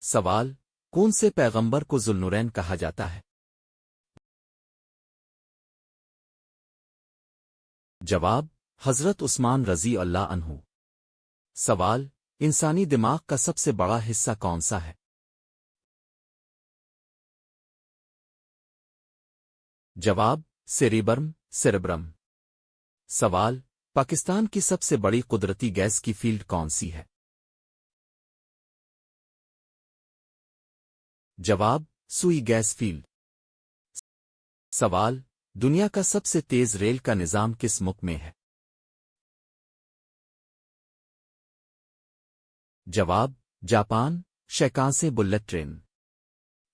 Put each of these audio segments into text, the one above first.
سوال: کون سے پیغمبر کو ذوالنورین کہا جاتا ہے؟ جواب: حضرت عثمان رضی اللہ عنہ۔ سوال: انسانی دماغ کا سب سے بڑا حصہ کون سا ہے؟ جواب: سیریبرم۔ سوال: پاکستان کی سب سے بڑی قدرتی گیس کی فیلڈ کون سی ہے؟ جواب: سوئی گیس فیلڈ۔ سوال: دنیا کا سب سے تیز ریل کا نظام کس ملک میں ہے؟ جواب: جاپان، شیکانسے بلٹ ٹرین۔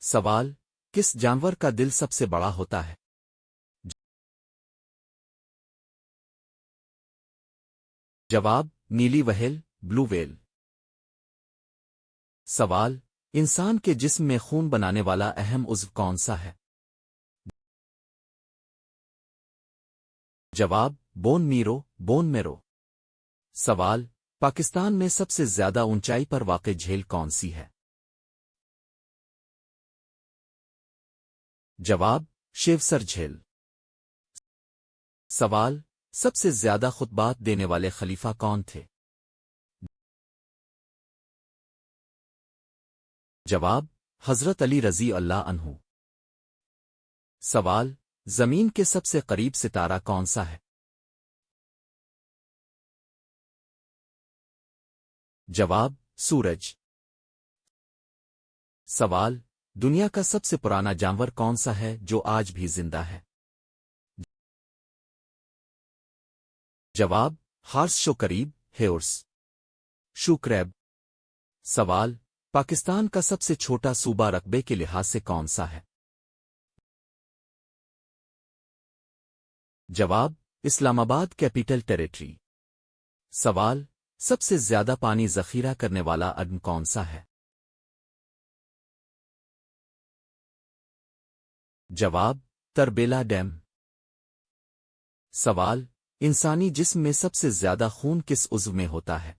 سوال: کس جانور کا دل سب سے بڑا ہوتا ہے؟ جواب: نیلی وہیل، بلو ویل۔ سوال: انسان کے جسم میں خون بنانے والا اہم عضو کون سا ہے؟ جواب: بون میرو۔ سوال: پاکستان میں سب سے زیادہ اونچائی پر واقع جھیل کون سی ہے؟ جواب: شیوسر جھیل۔ سوال: سب سے زیادہ خطبات دینے والے خلیفہ کون تھے؟ جواب: حضرت علی رضی اللہ عنہ۔ سوال: زمین کے سب سے قریب ستارہ کون سا ہے؟ جواب: سورج۔ سوال: دنیا کا سب سے پرانا جانور کون سا ہے جو آج بھی زندہ ہے؟ جواب: ہارس شو قریب ہیورس شو کریب۔ سوال: پاکستان کا سب سے چھوٹا صوبہ رقبے کے لحاظ سے کون سا ہے؟ جواب: اسلام آباد کیپٹل ٹیریٹری۔ سوال: سب سے زیادہ پانی ذخیرہ کرنے والا عدم کون سا ہے؟ جواب: تربیلا ڈیم۔ سوال: انسانی جسم میں سب سے زیادہ خون کس عضو میں ہوتا ہے؟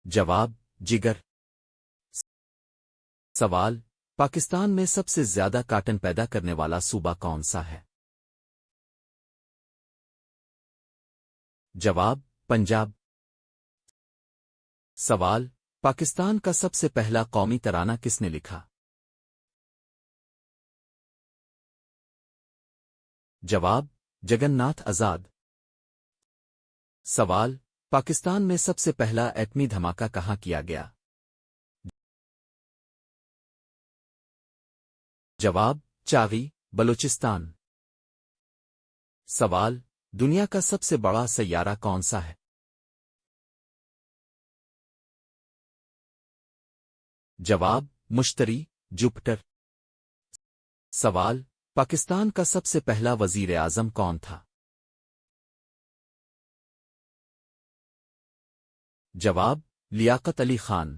جواب: جگر۔ سوال: پاکستان میں سب سے زیادہ کاٹن پیدا کرنے والا صوبہ کون سا ہے؟ جواب: پنجاب۔ سوال: پاکستان کا سب سے پہلا قومی ترانہ کس نے لکھا؟ جواب: جگن ناتھ آزاد۔ سوال: پاکستان میں سب سے پہلا ایٹمی دھماکہ کہاں کیا گیا؟ جواب: چاغی، بلوچستان۔ سوال: دنیا کا سب سے بڑا سیارہ کون سا ہے؟ جواب: مشتری، جوپٹر۔ سوال: پاکستان کا سب سے پہلا وزیر اعظم کون تھا؟ جواب: لیاقت علی خان۔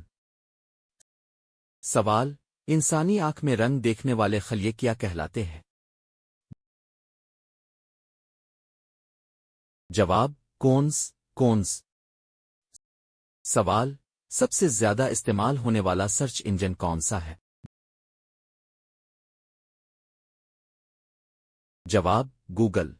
سوال: انسانی آنکھ میں رنگ دیکھنے والے خلیے کیا کہلاتے ہیں؟ جواب: کونز۔ سوال: سب سے زیادہ استعمال ہونے والا سرچ انجن کون سا ہے؟ جواب: گوگل۔